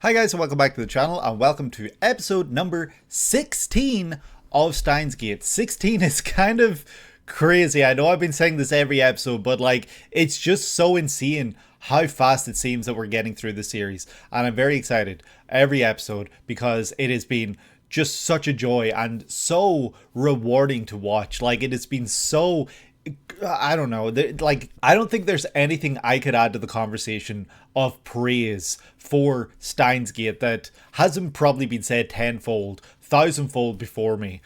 Hi guys and welcome back to the channel and welcome to episode number 16 of Steins Gate. 16 is kind of crazy. I know I've been saying this every episode, but it's just so insane how fast it seems that we're getting through the series. And I'm very excited every episode because it has been just such a joy and so rewarding to watch. It has been so, I don't know, I don't think there's anything I could add to the conversation of praise for Steins Gate that hasn't probably been said tenfold, thousandfold before me.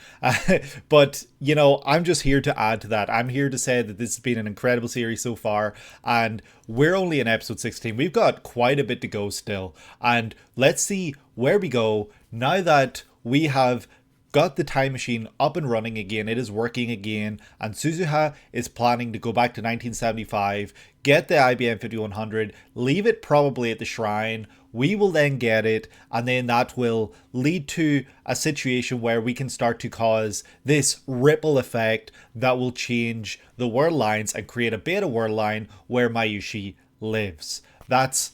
But, you know, I'm just here to add to that. I'm here to say that this has been an incredible series so far, and we're only in episode 16. We've got quite a bit to go still, and let's see where we go now that we have got the time machine up and running again. It is working again, and Suzuha is planning to go back to 1975, get the IBM 5100, leave it probably at the shrine. We will then get it, and then that will lead to a situation where we can start to cause this ripple effect that will change the world lines and create a beta world line where Mayushi lives. That's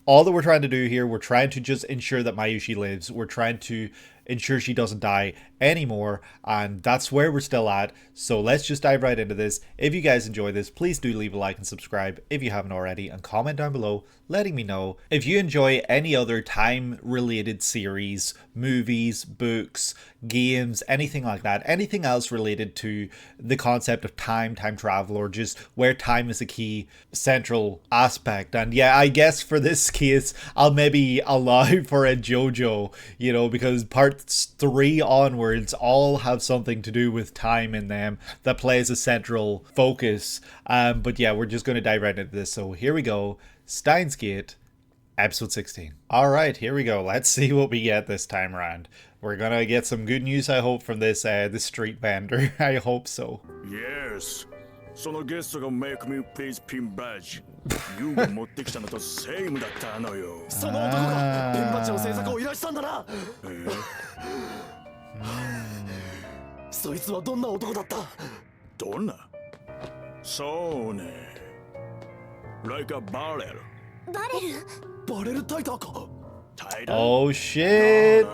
all that we're trying to do here. We're trying to just ensure that Mayushi lives. We're trying to ensure she doesn't die anymore, and that's where we're still at. So let's just dive right into this. If you guys enjoy this, please do leave a like and subscribe if you haven't already, and comment down below letting me know if you enjoy any other time related series, movies, books, games, anything like that, anything else related to the concept of time travel, or just where time is a key central aspect. And yeah, I guess for this case I'll maybe allow for a JoJo, you know, because parts 3 onwards all have something to do with time in them that plays a central focus. But yeah, we're just going to dive right into this. So here we go. Steins Gate, episode 16. Alright, here we go. Let's see what we get this time around. We're gonna get some good news, I hope, from this the street vendor. I hope so. Yes. そのゲストが make me please pin badge. You が持ってきたのとセームだったのよ。その男がピンバッジの制作を依頼したんだな。そいつはどんな男だった？どんな？そうね。Like a barrel. バレル？バレルタイターか。タイター？ Oh shit!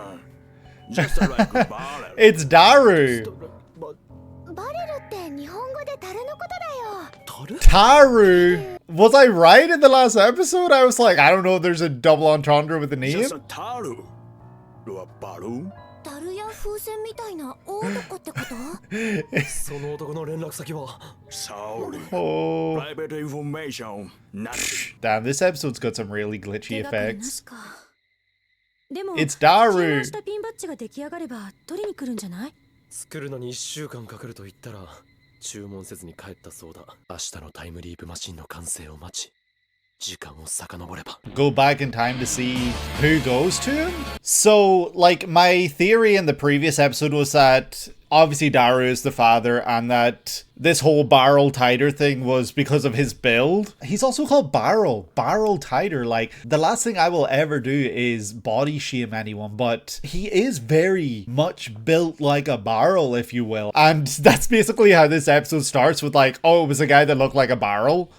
Just like a barrel. It's Daru! バレルって日本語で樽のことだよ。Daru! Was I right in the last episode? I was like, I don't know if there's a double entendre with the name. Just a taru. A balloon? 樽や風船みたいな大男ってこと？その男の連絡先は Sorry. Oh. Private information. Nothing. Damn, this episode's got some really glitchy effects. でも It's Daru! したピンバッジが出来上がれば取りに来るんじゃない？作るのに1週間かかると言ったら注文せずに帰ったそうだ。明日のタイムリープマシンの完成を待ち時間を遡れば Go back in time to see who goes to him? So, my theory in the previous episode was that obviously Daru is the father, and that this whole barrel tighter thing was because of his build. He's also called barrel tighter. The last thing I will ever do is body shame anyone, but he is very much built like a barrel, if you will. And that's basically how this episode starts, with oh, it was a guy that looked like a barrel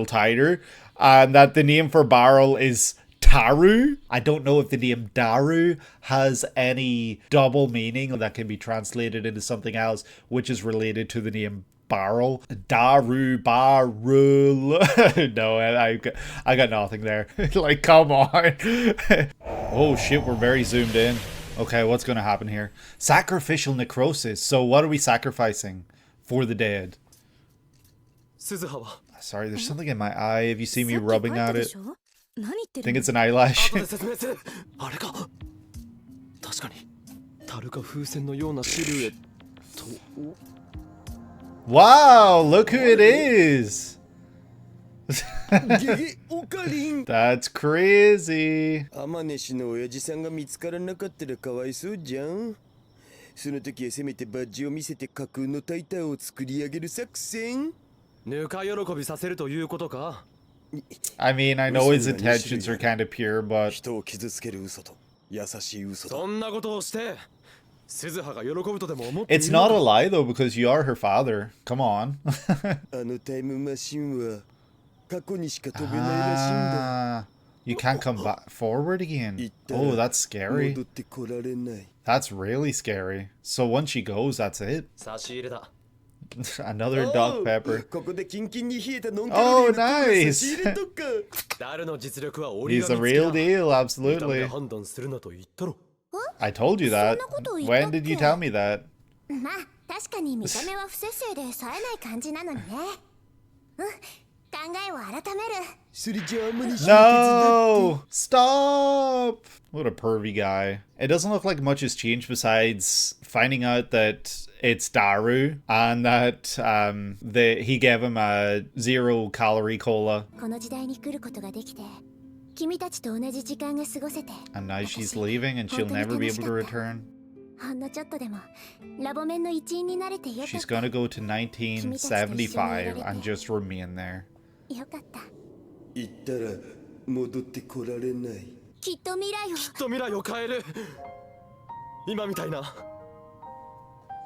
tighter. And that the name for barrel is Daru. I don't know if the name Daru has any double meaning that can be translated into something else which is related to the name barrel. Daru, barrel. No, I got nothing there. Come on. Oh shit, we're very zoomed in. Okay, what's gonna happen here? Sacrificial necrosis. So what are we sacrificing for the dead? Suzuha は Sorry, there's something in my eye. If you see me rubbing at it, 何言ってる think it's an eyelash. 後で説明する。あれか確かに樽か風船のようなシルエット。 Wow, look who it is. ゲゲオカリン That's crazy. 天主の親父さんが見つからなかったらかわいそうじゃん。その時はせめてバッジを見せて架空のタイターを作り上げる作戦。ぬか喜びさせるということか。 I mean, I know his intentions are kind of pure, but 人を傷つける嘘と優しい嘘と。そんなことをして鈴葉が喜ぶとでも思っている it's の not か a lie though, because you are her father. Come on. あのタイムマシンは過去にしか飛べないらしいんだ。You can't come back forward again. Oh, that's scary. 戻ってこられない。 That's really scary. So once she goes, that's it. 差し入れだ。 Another dog pepper. ここでキンキンに冷えたノンカ Oh, ロリーのコーラ nice. 差し入れとか。誰の実力は俺 He's が a 見つけ real た。 deal, 見た目で absolutely. 判断するなと言ったろ。 I told you that. そんなこと言ったっけ？ When did you tell me that? まあ確かに見た目は不摂生で冴えない感じなのにね。考えを改める。それじゃああんまり手術だって。 No! Stop! What a pervy guy. It doesn't look like much has changed besides finding out that it's Daru and that he gave him a 0-calorie cola. この時代に来ることができて、君たちと同じ時間が過ごせて。 And now she's leaving and she'll never be able to return. ほんのちょっとでもラボメンの一員になれてよかった。 She's gonna go to 1975 and just remain there. よかった。行ったら戻ってこられない。きっと未来を。きっと未来を変える。今みたいな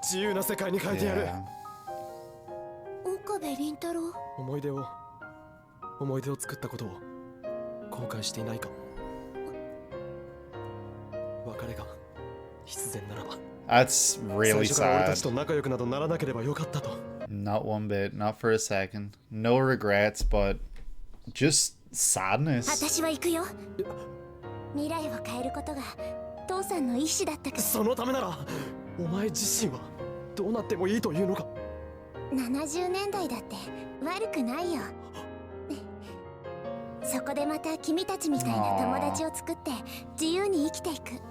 自由な世界に変えてやる。 Yeah. 岡部倫太郎。思い出を作ったことを後悔していないか。別れが必然ならば。 That's 最 really 初から俺たち sad. と仲良くなどならなければよかったと。 Not one bit, not for a second. No regrets, but just sadness. 私は行くよ。未来を変えることが父さんの意志だったから。そのためならお前自身はどうなってもいいというのか。 70年代だって悪くないよ。そこでまた君たちみたいな友達を作って自由に生きていく。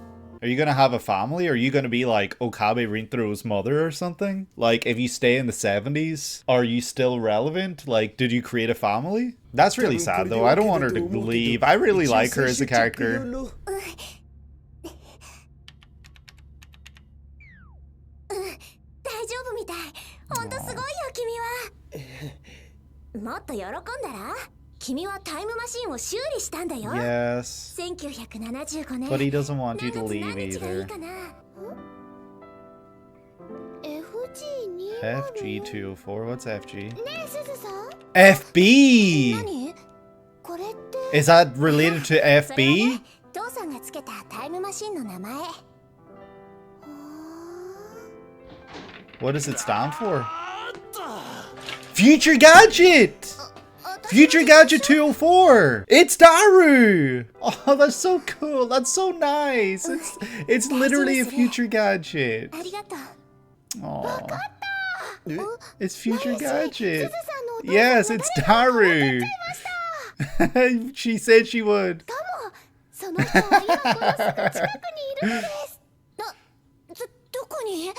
Are you gonna have a family? Or are you gonna be like Okabe Rintaro's mother or something? Like, if you stay in the 70s, are you still relevant? Like, did you create a family? That's really sad though. I don't want her to leave. I really like her as a character. 大丈夫みたい。ほんとすごいよ君は。もっと喜んだら？君はタイムマシンを修理したんだよ。 Yes. 1975年。 But he doesn't want you to 何月 leave 何日がいい either. かな。FG204。 FG204. What's FG? ねえすずさん。 FB! 何？これって。 Is that related to それはね FB? 父さんがつけたタイムマシンの名前。 What does it stand for? Future Gadget! Future Gadget 204! It's Daru! Oh, that's so cool. That's so nice. It's literally a Future Gadget. ありがとう。 Oh, え it's Future すず Gadget. さんのお父さん Yes, が it's 誰か分かっ Daru. ちゃいました。 She said she would. その人は今このすぐ近くにいるのです。どこに？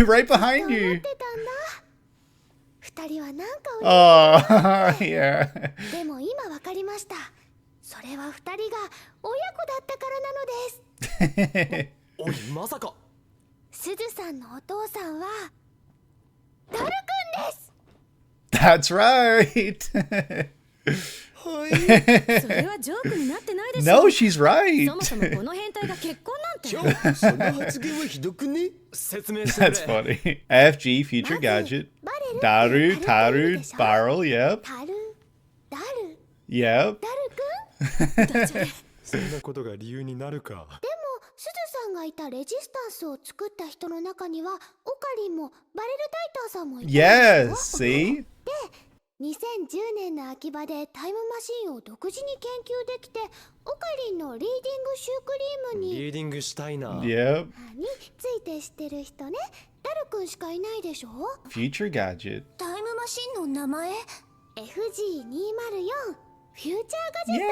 Right と behind 思っ you. てたんだ。二人はなんかを Oh, yeah. でも今わかりました。それは二人が親子だったからなのです。おいまさか。すずさんのお父さんはダルくんです。 That's right. はい。それはジョークになってないでしょ。 No, she's right. そもそもこの変態が結婚なんて。ちょ、その発言はひどくね。説明してくれ。 That's funny. FG, Future Gadget. バレル Daru, って Taru, でしょ Barrel, yep. ダル Yep. ダルくん。そんなことが理由になるか。でもすずさんがいたレジスタンスを作った人の中にはオカリンもバレルタイターさんもいたんですよ。 Yes, see? 2010年の秋葉でタイムマシンを独自に研究できてオカリンのリーディングシュークリームにリーディングしたいな。 Yep. について知ってる人ね。ダルくんしかいないでしょ。 Future Gadget. タイムマシンの名前 FG204 フューチャーガジェッ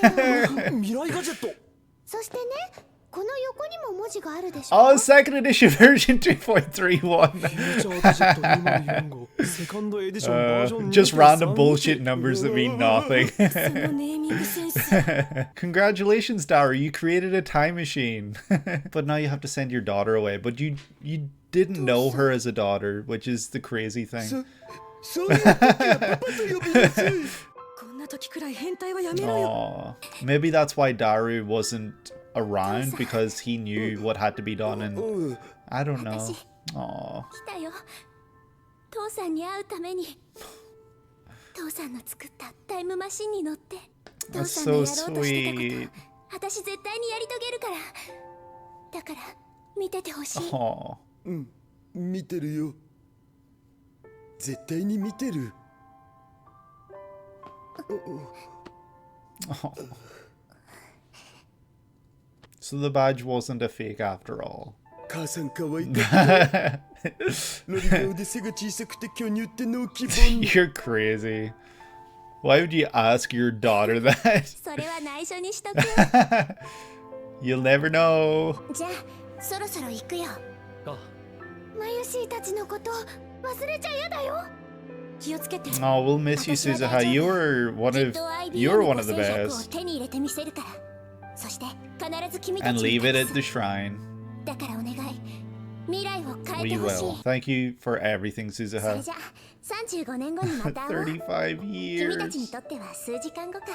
トのことだよ。未来ガジェット。そしてね、この横にも文字があるでしょ。 Oh, second edition version 2.31. フューチャーガジェット2045セカンドエディションバージョン Just random bullshit numbers that mean nothing. そのネーミングセンス。 Congratulations, Daru. You created a time machine. But now you have to send your daughter away. But you didn't know her as a daughter, which is the crazy thing. そういう時はパパと呼びなさい。こんな時くらい変態はやめろよ。 Aw. Maybe that's why Daru wasn't around, because he knew what had to be done, and うん。 I don't know. Aw. 来たよ。父さんに会うために。父さんの作ったタイムマシンに乗って。父 That's さんがやろ so うとしてたこ sweet. と私絶対にやり遂げるからだから見ててほしい Aw. 見てるよ。絶対に見てる。 Oh. So the badge wasn't a fake after all. 母さん可愛かった。ロリ顔で背が小さくて巨乳ってのを希望に。 You're crazy. Why would you ask your daughter that? それは内緒にしとく You'll never know. じゃあそろそろ行くよあマユシーたちのこと忘れちゃやだよ気をつけて Oh, we'll miss you, Suzuha. You're one きっ of と you're one of the IBM5100 を best. 手に入れてみせるからそして必ず君た And ちに leave it 託 at す the shrine. だからお願い未来を変え We てほし will. い Thank you for everything, それ Suzuha. じゃ35年後にまた会おう35君たちに years. とっては数時間後か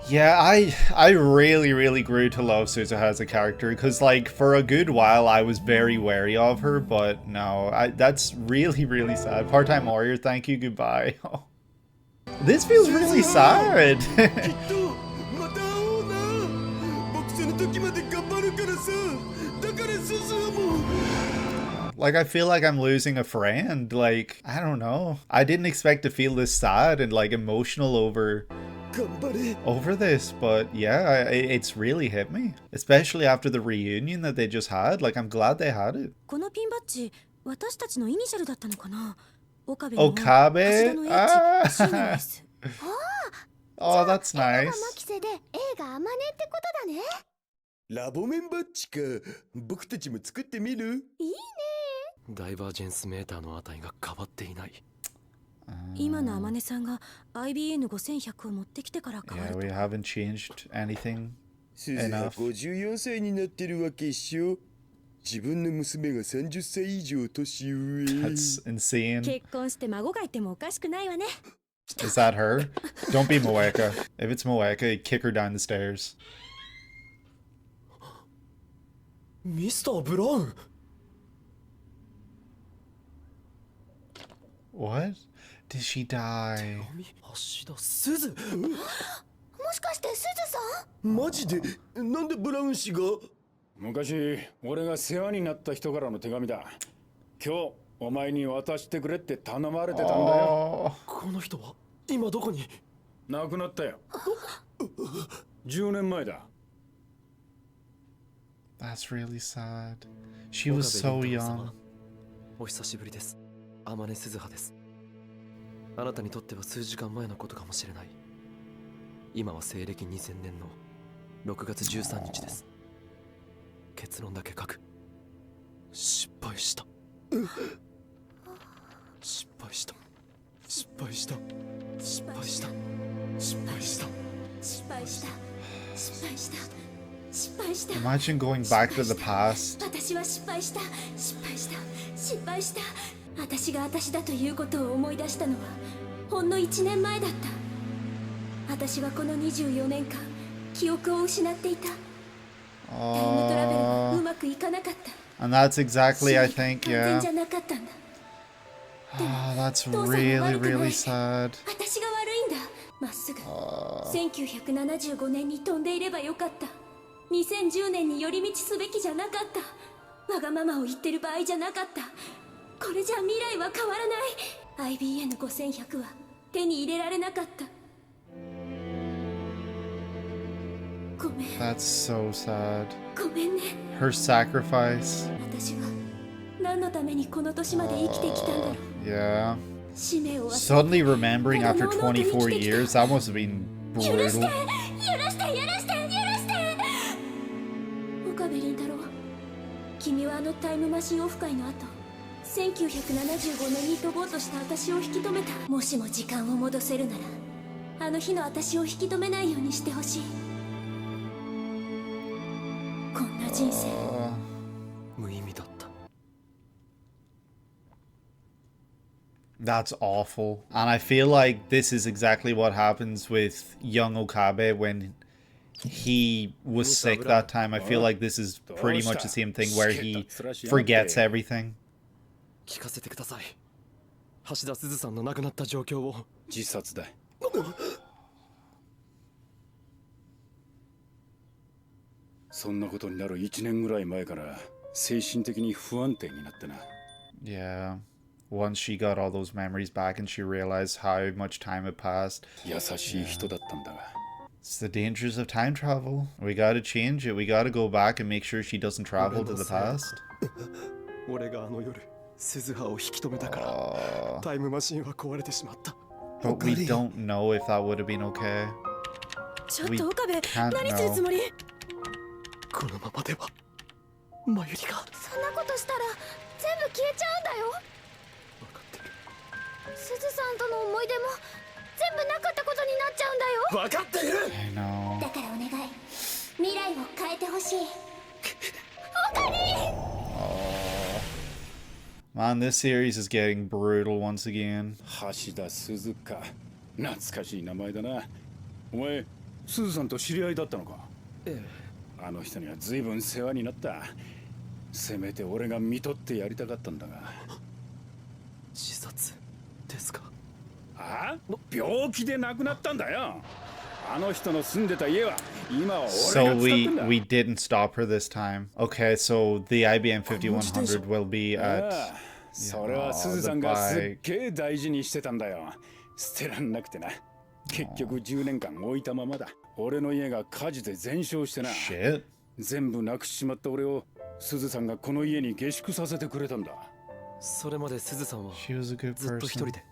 Yeah, I really grew to love Suzuha as a character because like for a good while I was very wary of her, but no, that's really sad. Part-time warrior, thank you, goodbye. This feels really sad. きっとまた会おうな。僕その時まで頑張るからさ。だからスズハも。 Like I feel like I'm losing a friend. Like I don't know. I didn't expect to feel this sad and like emotional over 頑張れ。 this, but yeah, it's really hit me, especially after the reunion that they just had. Like I'm glad they had it. このピンバッジ私たちのイニシャルだったのかな岡部 Okabe? の Ah. H、C の S Oh, that's マ nice. キセで A がアマネってことだねラボメンバッジか。僕たちも作ってみる？ダイバージェンスメーターの値が変わっていない。今のアマネさんが IBN5100 を持ってきてから変わ Yeah, る we と haven't changed anything. スズハ Enough. 54歳になってるわけっしょ。自分の娘が30歳以上年上。 That's insane. 結婚して孫がいてもおかしくないわね Is that her? Don't be Moeka. If it's Moeka, kick her down the stairs. ミスター・ブラウン What? Did she die? 橋田すずもしかしてすずさんマジで？なんでブラウン氏が？昔俺が世話になった人からの手紙だ。今日お前に渡してくれって頼まれてたんだよ。 Oh, この人は今どこに？亡くなったよ。10年前だ。 that's really sad. She was so 岡部倫太郎 young. 様お久しぶりです。天音鈴葉です。あなたにとっては数時間前のことかもしれない。今は西暦2000年の6月13日です。結論だけ書く。失敗した。失敗した。失敗した。失敗した。失敗した。失敗した失敗した失敗した Imagine going back to the past. 私は失敗した失敗した失敗した私が私だということを思い出したのはほんの1年前だった私はこの24年間記憶を失っていたタイムトラベルがうまくいかなかった And that's exactly, I think, 完全 yeah. じゃなかったんだ Oh, that's 父さんは really, 悪くない really sad. 私が悪いんだまっすぐ1975年に飛んでいればよかった2010年に寄り道すべきじゃなかったわがままを言ってる場合じゃなかったこれじゃ未来は変わらない IBN5100 は手に入れられなかったごめん That's so sad. ごめんね Her sacrifice. 私は何のためにこの年まで生きてきたんだろう Yeah. 使命を忘れ Suddenly remembering after 24 years, that must have been 許して brutal. 許して許して岡部倫太郎君はあのタイムマシンオフ会の後1975年に飛ぼうとした私を引き止めたもしも時間を戻せるならあの日の私を引き止めないようにしてほしいこんな人生 無意味だった。 That's awful. And I feel like this is exactly what happens with young Okabe when he was sick that time. I feel like this is pretty much the same thing where he forgets everything. 聞かせてください。橋田鈴さんの亡くなった状況を。自殺だ。そんなことになる1年ぐらい前から精神的に不安定になってな。Yeah. Once she got all those memories back and she realized how much time had passed. 優しい人だったんだが。It's the dangers of time travel. We gotta change it. We gotta go back and make sure she doesn't travel to the past. 俺があの夜鈴葉を引き止めたからタイムマシンは壊れてしまった。 But we don't know if that would have been okay. ちょっと岡部、 can't 何するつもり？このままではマユリが。そんなことしたら全部消えちゃうんだよ。分かってる。すずさんとの思い出も全部なかったことになっちゃうんだよ。分かっている。 I know. だからお願い、未来を変えてほしい。Man, this series is getting brutal once again. 橋田鈴か。懐かしい名前だな。お前、すずさんと知り合いだったのか。ええ。あの人には随分世話になった。せめて俺が見とってやりたかったんだが。自殺ですか。ああ、病気で亡くなったんだよ。あの人の住んでた家は今は俺が使 So ってんだ。 we didn't stop her this time. Okay, so the IBM 5100 will be あ at あ、それはすずさんがすっげえ大事にしてたんだよ。捨てらんなくてな。結局10年間置いたままだ。俺の家が火事で全焼してな。 shit. 全部なくしちまった俺をすずさんがこの家に下宿させてくれたんだ。それまで鈴さんは She was a good ずっと一人 person. で。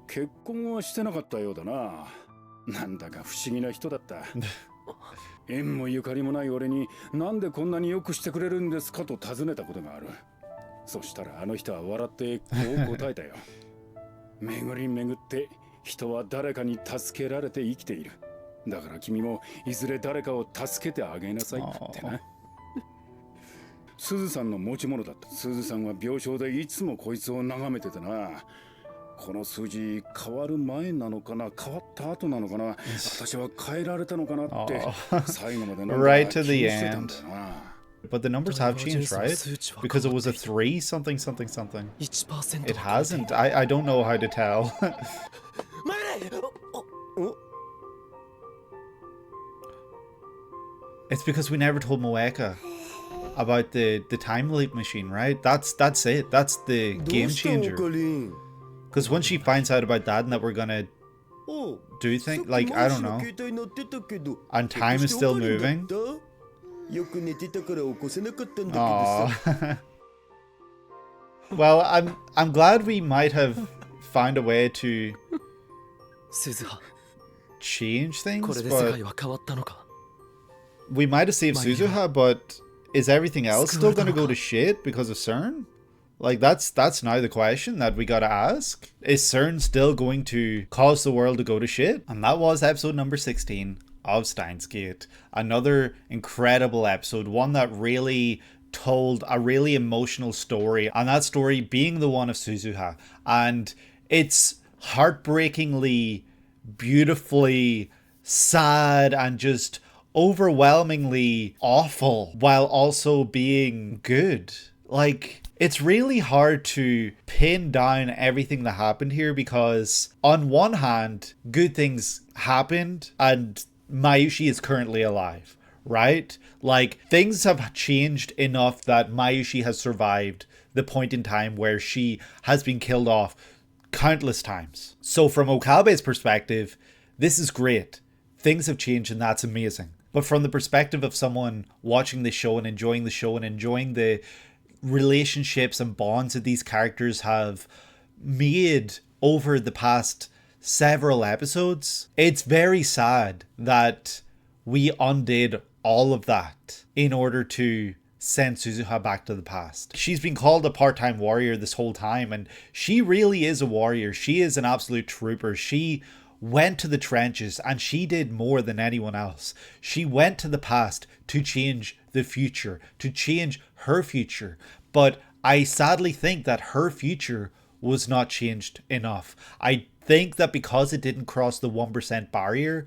結婚はしてなかったようだな。なんだか不思議な人だった。縁もゆかりもない俺になんでこんなによくしてくれるんですかと尋ねたことがある。そしたらあの人は笑ってこう答えたよ。巡り巡って人は誰かに助けられて生きている。だから君もいずれ誰かを助けてあげなさいってな。すずさんの持ち物だった。すずさんは病床でいつもこいつを眺めててな。この数字変わる前なのかな、変わった後なのかな、私は変えられたのかなって最後までなんか Right 気 to に the してたん end. だよな。 But the numbers have changed, right? Because it was a 3 something something something. 1% It hasn't. I don't know how to tell. マユリ。お It's because we never told Moeka about the time leap machine, right? That's it. That's the ど game うしたオ changer. カリン？ Because once she finds out about that and that we're gonna お do さっ things き like マ I ウ don't スの know, 携帯鳴ってたけど and time is still ひょっとしてオカリ moving. ンだった？よく寝てたから起こせなかったんだけど Aw. さ。Well, I'm glad we might have found a way to 鈴葉。 change こ things, れで世界 but は変わったのか。 we might have saved Suzuha, but is everything else still gonna go to 救 shit because of CERN? Like that's now the question that we gotta ask. Is CERN still going to cause the world to go to shit? And that was episode number 16 of Steins Gate. Another incredible episode, one that really told a really emotional story, and that story being the one of Suzuha. And it's heartbreakingly, beautifully sad and just overwhelmingly awful while also being good. Like, it's really hard to pin down everything that happened here because on one hand, good things happened and Mayushi is currently alive, right? Like, things have changed enough that Mayushi has survived the point in time where she has been killed off countless times. So from Okabe's perspective, this is great. Things have changed and that's amazing. But from the perspective of someone watching the show and enjoying the show and enjoying the relationships and bonds that these characters have made over the past several episodes, it's very sad that we undid all of that in order to send Suzuha back to the past. She's been called a part-time warrior this whole time, and she really is a warrior. She is an absolute trooper. She went to the trenches and she did more than anyone else. She went to the past to change the future, to change her future. But I sadly think that her future was not changed enough. I think that because it didn't cross the 1% barrier,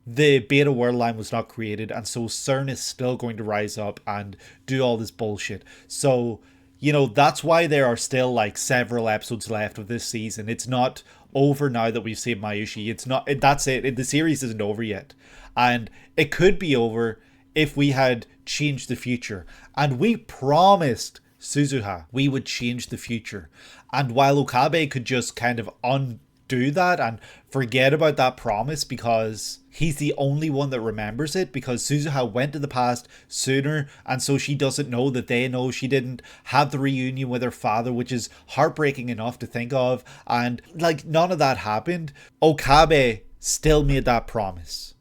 the beta world line was not created, and so CERN is still going to rise up and do all this bullshit. So you know, that's why there are still like several episodes left of this season. It's not over now that we've seen Mayushi. It's not, that's it. The series isn't over yet. And it could be over if we had changed the future. And we promised Suzuha we would change the future. And while Okabe could just kind of undo that and forget about that promise because he's the only one that remembers it, because Suzuha went to the past sooner, and so she doesn't know that they know she didn't have the reunion with her father, which is heartbreaking enough to think of, and like none of that happened. Okabe still made that promise,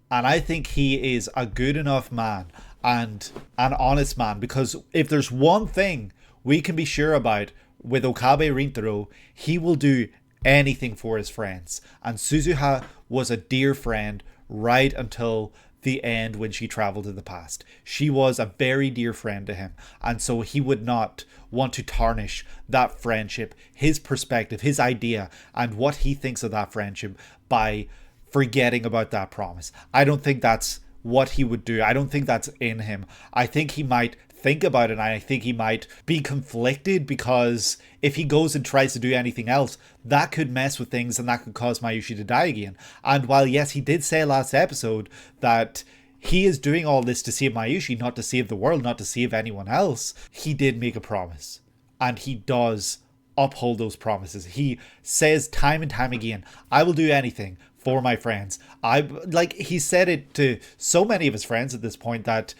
and I think he is a good enough man and an honest man, because if there's one thing we can be sure about with Okabe Rintaro, he will do anything for his friends. And Suzuha was a dear friend right until the end when she traveled to the past. She was a very dear friend to him, and so he would not want to tarnish that friendship, his perspective, his idea, and what he thinks of that friendship by forgetting about that promise. I don't think that's what he would do. I don't think that's in him. I think he might think about it, and I think he might be conflicted, because if he goes and tries to do anything else, that could mess with things and that could cause Mayushi to die again. And while yes, he did say last episode that he is doing all this to save Mayushi, not to save the world, not to save anyone else, he did make a promise, and he does uphold those promises. He says time and time again, I will do anything for my friends. He said it to so many of his friends at this point that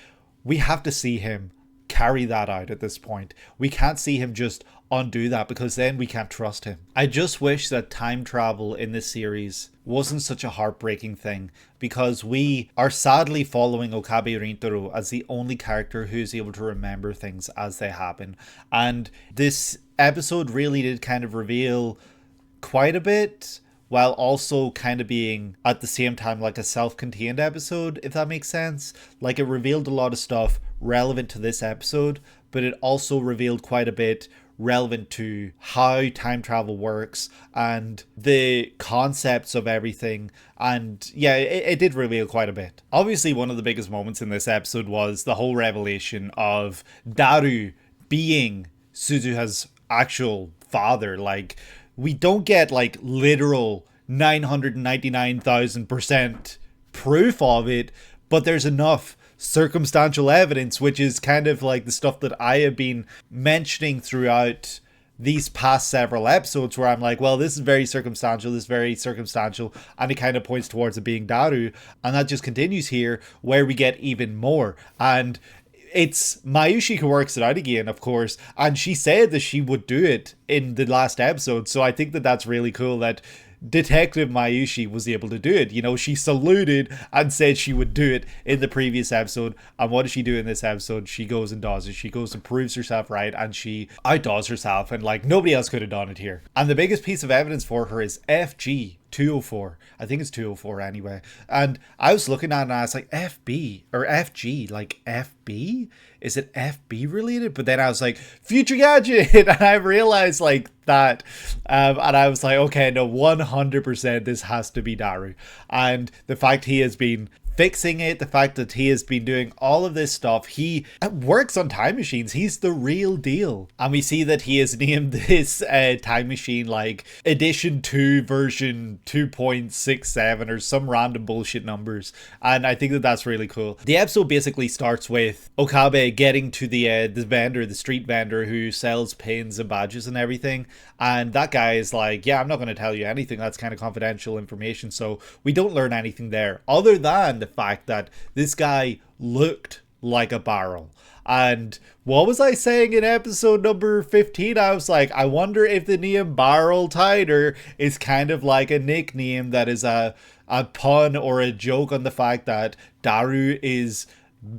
we have to see him carry that out at this point. We can't see him just undo that, because then we can't trust him. I just wish that time travel in this series wasn't such a heartbreaking thing, because we are sadly following Okabe Rintaro as the only character who's able to remember things as they happen. And this episode really did kind of reveal quite a bit, while also kind of being at the same time like a self-contained episode, if that makes sense. Like, it revealed a lot of stuff relevant to this episode, but it also revealed quite a bit relevant to how time travel works and the concepts of everything. And yeah, it did reveal quite a bit. Obviously, one of the biggest moments in this episode was the whole revelation of Daru being Suzuha's actual father. Like, we don't get like literal 999,000% proof of it, but there's enough circumstantial evidence, which is kind of like the stuff that I have been mentioning throughout these past several episodes, where I'm like, well, this is very circumstantial, and it kind of points towards it being Daru, and that just continues here, where we get even more. And it's Mayushi who works it out again, of course, and she said that she would do it in the last episode, so I think that that's really cool that Detective Mayushi was able to do it. You know, she saluted and said she would do it in the previous episode, and what does she do in this episode? She goes and does it. She goes and proves herself right, and she outdoes herself, and like nobody else could have done it here. And the biggest piece of evidence for her is FG 204. I think it's 204 anyway. And I was looking at it and I was like, FB or FG, like FB? Is it FB related? But then I was like, Future Gadget! And I realized like that. And I was like, okay, no, 100% this has to be Daru. And the fact he has been fixing it, the fact that he has been doing all of this stuff, he works on time machines, he's the real deal. And we see that he has named this time machine like edition 2 version 2.67 or some random bullshit numbers, and I think that that's really cool. The episode basically starts with Okabe getting to the vendor, the street vendor who sells pins and badges and everything, and that guy is like, yeah, I'm not going to tell you anything, that's kind of confidential information. So we don't learn anything there other than the fact that this guy looked like a barrel. And what was I saying in episode number 15? I was like, I wonder if the name Barrel Tider is kind of like a nickname that is a pun or a joke on the fact that Daru is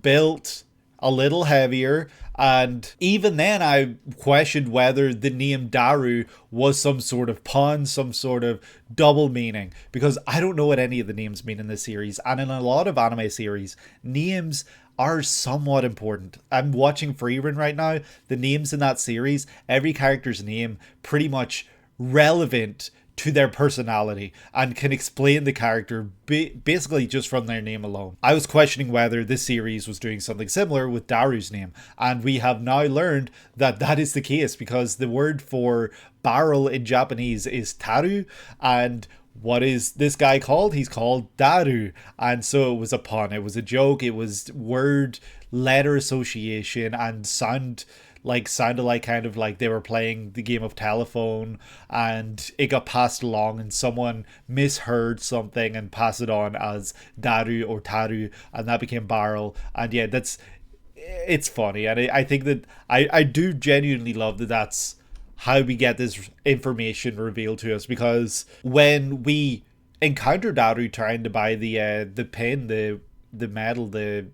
built a little heavier. And even then I questioned whether the name Daru was some sort of pun, some sort of double meaning, because I don't know what any of the names mean in this series. And in a lot of anime series, names are somewhat important. I'm watching Freerun right now. The names in that series, every character's name pretty much relevant to their personality and can explain the character basically just from their name alone. I was questioning whether this series was doing something similar with Daru's name, and we have now learned that that is the case, because the word for barrel in Japanese is taru, and what is this guy called? He's called Daru. And so it was a pun, it was a joke, it was word letter association, and sounded like kind of like they were playing the game of telephone and it got passed along and someone misheard something and passed it on as Daru or Taru, and that became barrel. And yeah, it's funny, and I think that I do genuinely love that that's how we get this information revealed to us, because when we encounter Daru trying to buy the pin, the medal, the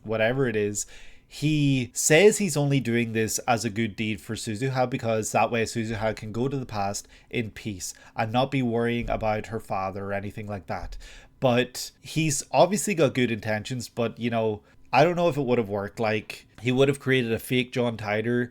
whatever it is, he says he's only doing this as a good deed for Suzuha, because that way Suzuha can go to the past in peace and not be worrying about her father or anything like that. But he's obviously got good intentions, but you know, I don't know if it would have worked. Like, he would have created a fake John Titor,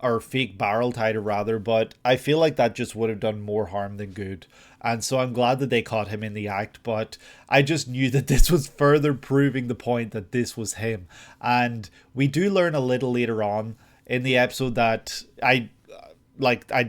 or fake barrel Titor rather, but I feel like that just would have done more harm than good. And so I'm glad that they caught him in the act, but I just knew that this was further proving the point that this was him. And we do learn a little later on in the episode that I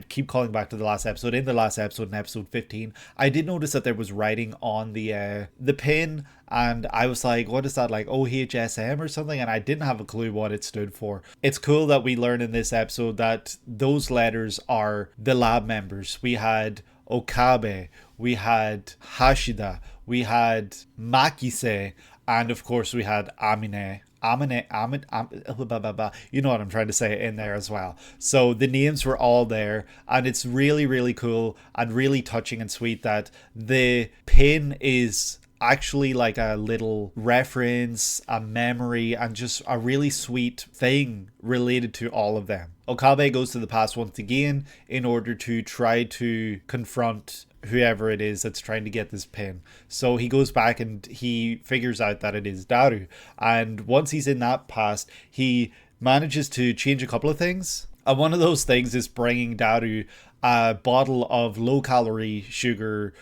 keep calling back to the last episode. In the last episode, in episode 15, I did notice that there was writing on the pin, and I was like, what is that, like OHSM or something? And I didn't have a clue what it stood for. It's cool that we learn in this episode that those letters are the lab members. We had Okabe, we had Hashida, we had Makise, and of course we had Amine, you know what I'm trying to say, in there as well. So the names were all there, and it's really, really cool and really touching and sweet that the pin is actually like a little reference, a memory, and just a really sweet thing related to all of them. Okabe goes to the past once again in order to try to confront whoever it is that's trying to get this pin. So he goes back and he figures out that it is Daru. And once he's in that past, he manages to change a couple of things. And one of those things is bringing Daru a bottle of low-calorie sugar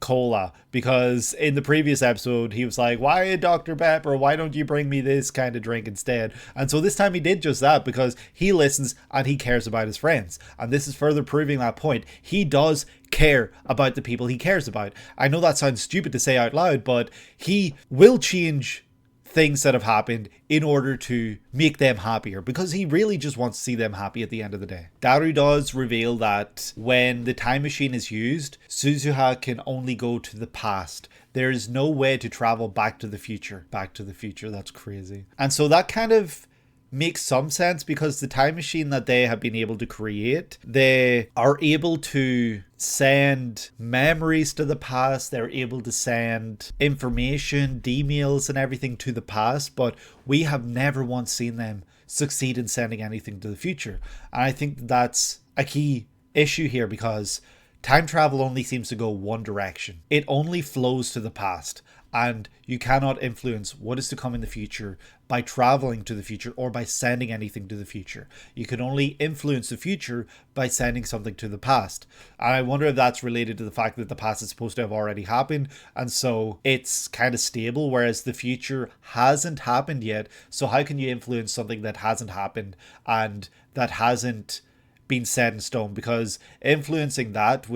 cola, because in the previous episode he was like, why Dr. Pepper, why don't you bring me this kind of drink instead? And so this time he did just that, because he listens and he cares about his friends, and this is further proving that point. He does care about the people he cares about. I know that sounds stupid to say out loud, but he will change things that have happened in order to make them happier, because he really just wants to see them happy at the end of the day. Daru does reveal that when the time machine is used, Suzuha can only go to the past. There is no way to travel back to the future. Back to the future, that's crazy. And so that kind of makes some sense, because the time machine that they have been able to create, they are able to send memories to the past, they're able to send information, emails and everything to the past, but we have never once seen them succeed in sending anything to the future. And I think that's a key issue here, because time travel only seems to go one direction. It only flows to the past, and you cannot influence what is to come in the future by traveling to the future or by sending anything to the future. You can only influence the future by sending something to the past. And I wonder if that's related to the fact that the past is supposed to have already happened, and so it's kind of stable, whereas the future hasn't happened yet. So how can you influence something that hasn't happened and that hasn't been set in stone? Because influencing that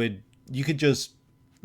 you could just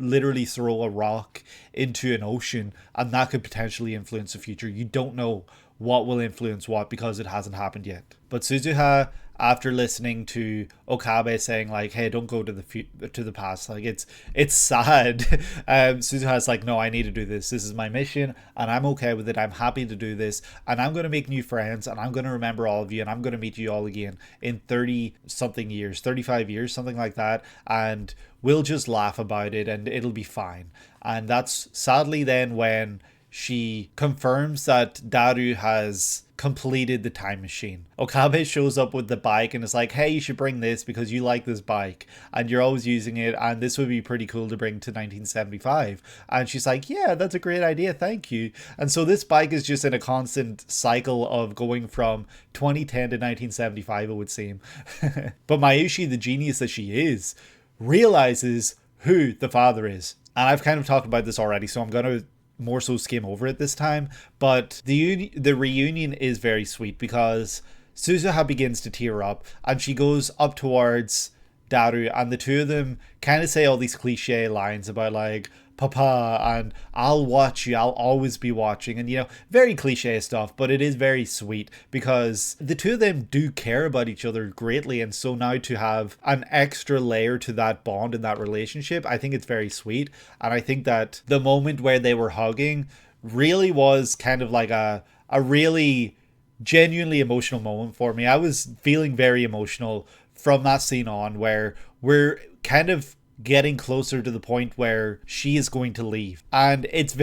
literally throw a rock into an ocean and that could potentially influence the future. You don't know what will influence what because it hasn't happened yet. But Suzuha, after listening to Okabe saying like, hey, don't go to the past, like it's sad, Suzuha's like, no, I need to do this. This is my mission and I'm okay with it. I'm happy to do this, and I'm going to make new friends, and I'm going to remember all of you, and I'm going to meet you all again in 30 something years, 35 years, something like that, and we'll just laugh about it and it'll be fine. And that's sadly then when she confirms that Daru has completed the time machine. Okabe shows up with the bike and is like, hey, you should bring this because you like this bike and you're always using it, and this would be pretty cool to bring to 1975. And she's like, yeah, that's a great idea, thank you. And so this bike is just in a constant cycle of going from 2010 to 1975, it would seem. But Mayushi, the genius that she is, realizes who the father is. And I've kind of talked about this already, so I'm going to more so skim over it this time. But the reunion is very sweet because Suzuha begins to tear up and she goes up towards Daru, and the two of them kind of say all these cliche lines about like, Papa, and I'll watch you, I'll always be watching, and you know, very cliche stuff, but it is very sweet because the two of them do care about each other greatly, and so now to have an extra layer to that bond and that relationship, I think it's very sweet. And I think that the moment where they were hugging really was kind of like a really genuinely emotional moment for me. I was feeling very emotional from that scene on, where we're kind of getting closer to the point where she is going to leave, and it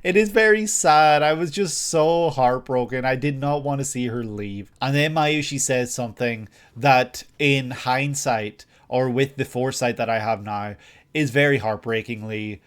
is very sad. I was just so heartbroken. I did not want to see her leave. And then Mayushi says something that in hindsight, or with the foresight that I have now, is very heartbreakingly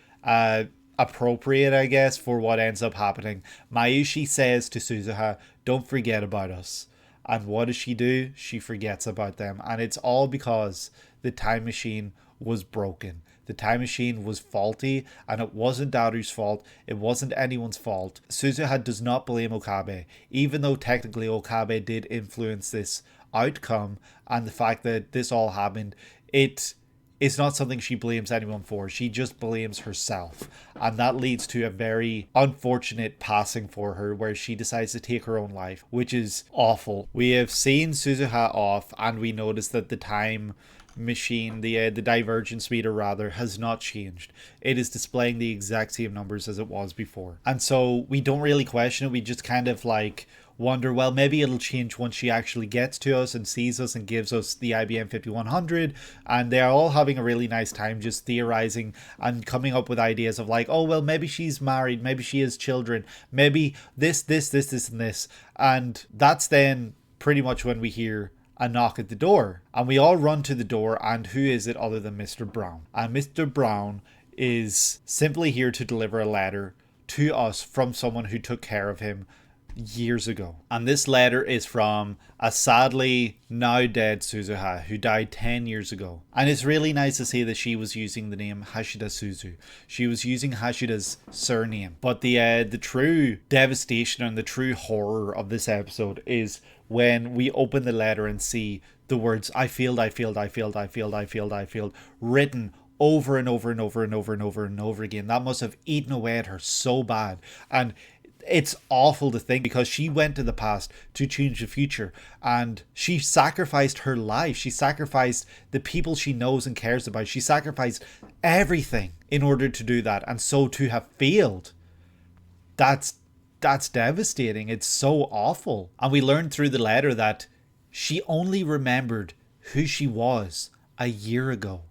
appropriate, I guess, for what ends up happening. Mayushi says to Suzuha, don't forget about us. And what does she do? She forgets about them, and it's all because the time machine was broken. The time machine was faulty, and it wasn't Daru's fault. It wasn't anyone's fault. Suzuha does not blame Okabe, even though technically Okabe did influence this outcome and the fact that this all happened. It is not something she blames anyone for. She just blames herself, and that leads to a very unfortunate passing for her, where she decides to take her own life, which is awful. We have seen Suzuha off, and we notice that the time machine, the divergence meter rather, has not changed. It is displaying the exact same numbers as it was before, and so we don't really question it. We just kind of like wonder, well, maybe it'll change once she actually gets to us and sees us and gives us the IBM 5100. And they're all having a really nice time just theorizing and coming up with ideas of like, oh well, maybe she's married, maybe she has children, maybe this and this. And that's then pretty much when we hear a knock at the door, and we all run to the door, and who is it other than Mr. Brown? And Mr. Brown is simply here to deliver a letter to us from someone who took care of him years ago. And this letter is from a sadly now dead Suzuha who died 10 years ago. And it's really nice to see that she was using the name Hashida Suzu. She was using Hashida's surname. But the true devastation and the true horror of this episode is when we open the letter and see the words I failed written over and over and over and over and over and over again. That must have eaten away at her so bad. And it's awful to think, because she went to the past to change the future, and she sacrificed her life. She sacrificed the people she knows and cares about. She sacrificed everything in order to do that. And so to have failed, that's devastating. It's so awful. And we learned through the letter that she only remembered who she was a year ago.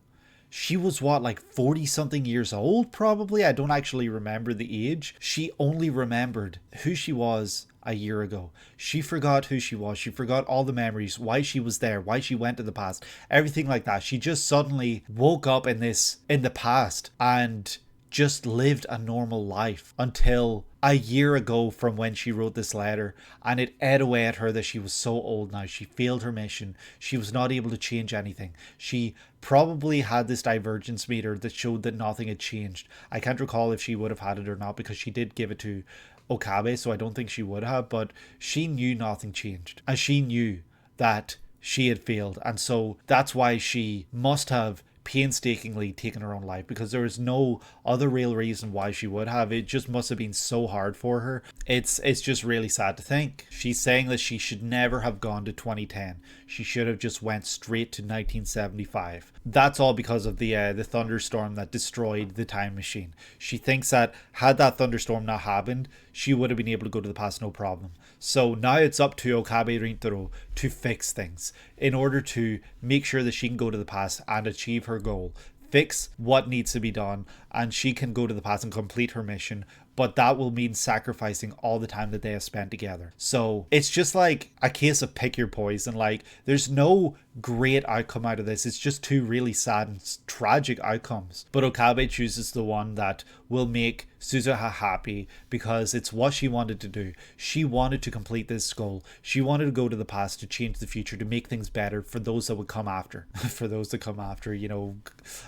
She was what, like 40 something years old probably? I don't actually remember the age. She only remembered who she was a year ago. She forgot who she was. She forgot all the memories, why she was there, why she went to the past, everything like that. She just suddenly woke up in the past and just lived a normal life until a year ago from when she wrote this letter, and it ate away at her that she was so old now. She failed her mission. She was not able to change anything. She probably had this divergence meter that showed that nothing had changed. I can't recall if she would have had it or not, because she did give it to Okabe, so I don't think she would have, but she knew nothing changed, and she knew that she had failed, and so that's why she must have painstakingly taken her own life, because there is no other real reason why she would have. It just must have been so hard for her. It's just really sad to think. She's saying that she should never have gone to 2010. She should have just went straight to 1975. That's all because of the thunderstorm that destroyed the time machine. She thinks that had that thunderstorm not happened, she would have been able to go to the past no problem. So now it's up to Okabe Rintaro to fix things in order to make sure that she can go to the past and achieve her goal. Fix what needs to be done, and she can go to the past and complete her mission, but that will mean sacrificing all the time that they have spent together. So it's just like a case of pick your poison. Like, there's no great outcome out of this. It's just two really sad and tragic outcomes. But Okabe chooses the one that will make Suzuha happy because it's what she wanted to do. She wanted to complete this goal. She wanted to go to the past to change the future, to make things better for those that would come after. For those that come after, you know,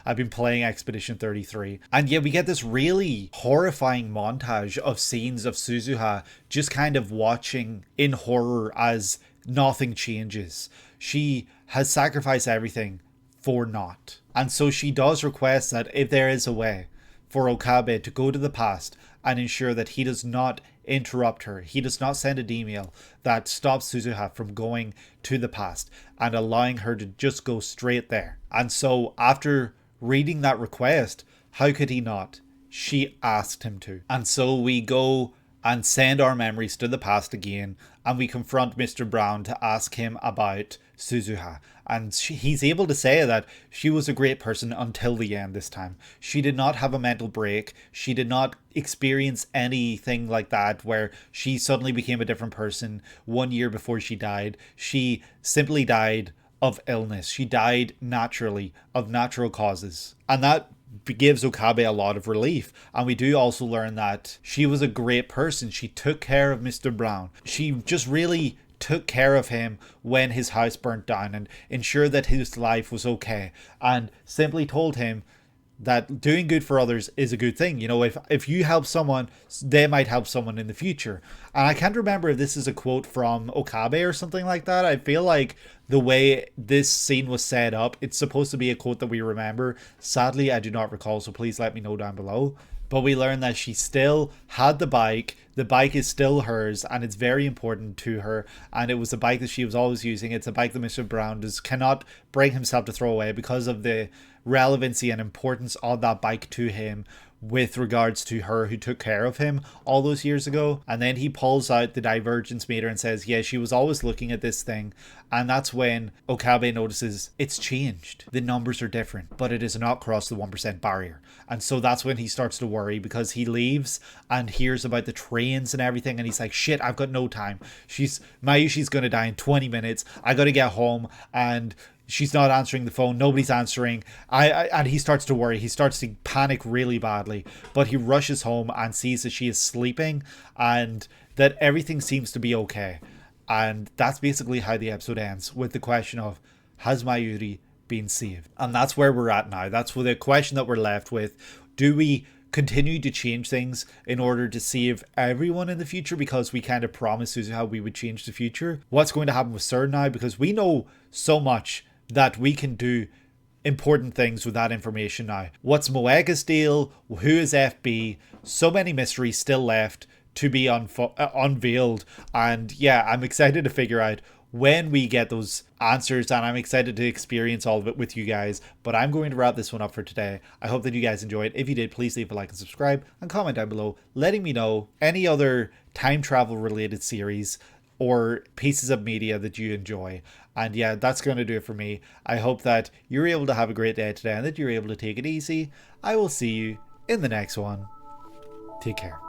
I've been playing Expedition 33. And yet we get this really horrifying montage of scenes of Suzuha just kind of watching in horror as nothing changes. She has sacrificed everything for naught. And so she does request that if there is a way for Okabe to go to the past and ensure that he does not interrupt her, he does not send an email that stops Suzuha from going to the past and allowing her to just go straight there. And so after reading that request, how could he not? She asked him to. And so we go and send our memories to the past again, and we confront Mr. Brown to ask him about Suzuha. And he's able to say that she was a great person until the end this time. She did not have a mental break. She did not experience anything like that where she suddenly became a different person 1 year before she died. She simply died of illness. She died naturally, of natural causes. And that gives Okabe a lot of relief. And we do also learn that she was a great person. She took care of Mr. Brown. She just really took care of him when his house burnt down and ensured that his life was okay, and simply told him that doing good for others is a good thing. You know, if you help someone, they might help someone in the future. And I can't remember if this is a quote from Okabe or something like that. I feel like the way this scene was set up, it's supposed to be a quote that we remember. Sadly, I do not recall, so please let me know down below. But we learn that she still had the bike. The bike is still hers, and it's very important to her. And it was a bike that she was always using. It's a bike that Mr. Brown cannot bring himself to throw away because of the relevancy and importance of that bike to him with regards to her who took care of him all those years ago. And then he pulls out the divergence meter and says, yeah, she was always looking at this thing. And that's when Okabe notices it's changed. The numbers are different, but it has not crossed the 1% barrier. And so that's when he starts to worry, because he leaves and hears about the trains and everything. And he's like, shit, I've got no time. Mayushi's going to die in 20 minutes. I got to get home, and she's not answering the phone. Nobody's answering. And he starts to worry. He starts to panic really badly. But he rushes home and sees that she is sleeping and that everything seems to be okay. And that's basically how the episode ends, with the question of, has Mayuri been saved? And that's where we're at now. That's the question that we're left with. Do we continue to change things in order to save everyone in the future, because we kind of promised Suzuha we would change the future? What's going to happen with Sir now? Because we know so much that we can do important things with that information now. What's Moega's deal? Who is FB? So many mysteries still left to be unveiled. And yeah, I'm excited to figure out when we get those answers, and I'm excited to experience all of it with you guys. But I'm going to wrap this one up for today. I hope that you guys enjoyed. If you did, please leave a like and subscribe, and comment down below letting me know any other time travel related series or pieces of media that you enjoy. And yeah, that's going to do it for me. I hope that you're able to have a great day today and that you're able to take it easy. I will see you in the next one. Take care.